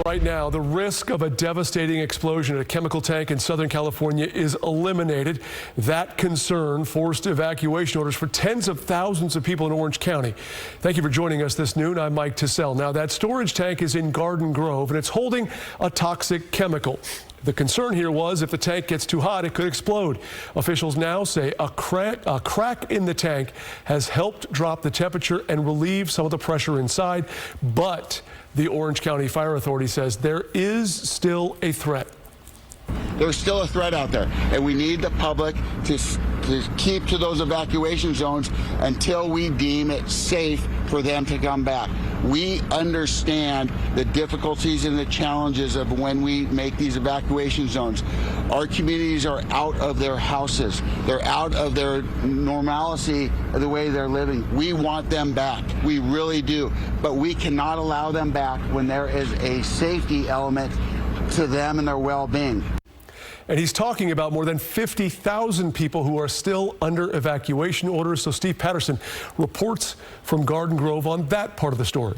Right now, the risk of a devastating explosion at a chemical tank in Southern California is eliminated. That concern forced evacuation orders for tens of thousands of people in Orange County. Thank you for joining us this noon. I'm Mike Tissell. Now, that storage tank is in Garden Grove, and it's holding a toxic chemical. The concern here was if the tank gets too hot, it could explode. Officials now say a crack in the tank has helped drop the temperature and relieve some of the pressure inside. But the Orange County Fire Authority says there is still a threat. There's still a threat out there, and we need the public to keep to those evacuation zones until we deem it safe for them to come back. We understand the difficulties and the challenges of when we make these evacuation zones. Our communities are out of their houses. They're out of their normalcy of the way they're living. We want them back. We really do. But we cannot allow them back when there is a safety element to them and their well-being. And he's talking about more than 50,000 people who are still under evacuation orders. So Steve Patterson reports from Garden Grove on that part of the story.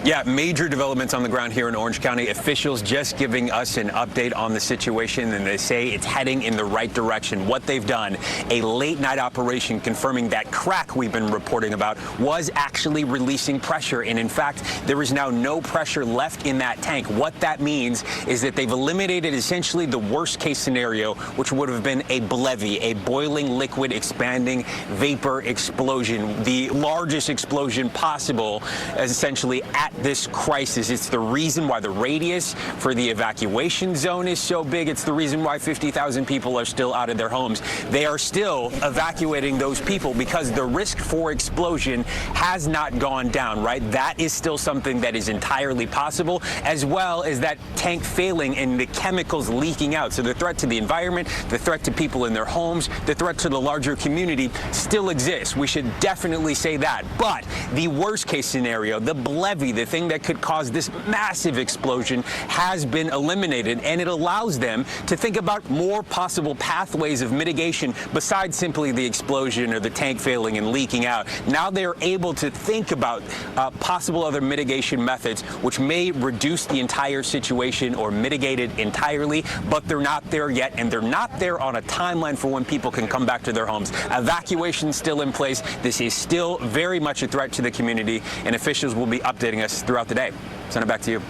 Yeah, major developments on the ground here in Orange County. Officials just giving us an update on the situation, and they say it's heading in the right direction. What they've done, a late-night operation confirming that crack we've been reporting about was actually releasing pressure. And in fact, there is now no pressure left in that tank. What that means is that they've eliminated essentially the worst-case scenario, which would have been a BLEVE, a boiling liquid expanding vapor explosion, the largest explosion possible, essentially at this crisis. It's the reason why the radius for the evacuation zone is so big. It's the reason why 50,000 people are still out of their homes. They are still evacuating those people because the risk for explosion has not gone down, right? That is still something that is entirely possible, as well as that tank failing and the chemicals leaking out. So the threat to the environment, the threat to people in their homes, the threat to the larger community still exists. We should definitely say that. But the worst case scenario, the BLEVE, the thing that could cause this massive explosion, has been eliminated, and it allows them to think about more possible pathways of mitigation besides simply the explosion or the tank failing and leaking out. Now they're able to think about possible other mitigation methods which may reduce the entire situation or mitigate it entirely, but they're not there yet, and they're not there on a timeline for when people can come back to their homes. Evacuation still in place. This is still very much a threat to the community, and officials will be updating us throughout the day. Send it back to you.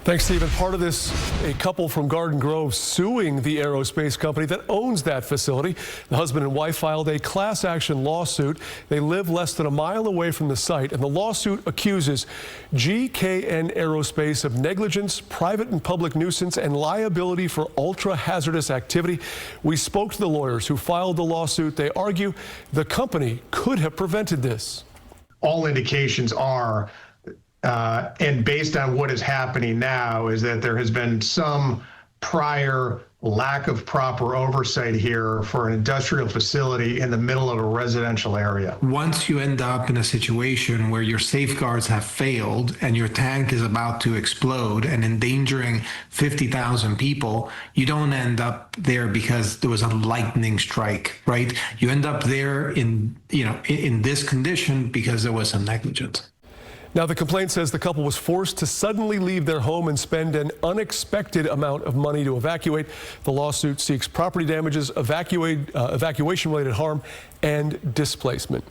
Thanks, Stephen. Part of this, a couple from Garden Grove suing the aerospace company that owns that facility. The husband and wife filed a class action lawsuit. They live less than a mile away from the site, and the lawsuit accuses GKN Aerospace of negligence, private and public nuisance, and liability for ultra-hazardous activity. We spoke to the lawyers who filed the lawsuit. They argue the company could have prevented this. All indications are, and based on what is happening now, is that there has been some prior lack of proper oversight here for an industrial facility in the middle of a residential area. Once you end up in a situation where your safeguards have failed and your tank is about to explode and endangering 50,000 people, you don't end up there because there was a lightning strike, right? You end up there in this condition because there was some negligence. Now, the complaint says the couple was forced to suddenly leave their home and spend an unexpected amount of money to evacuate. The lawsuit seeks property damages, evacuation-related harm, and displacement.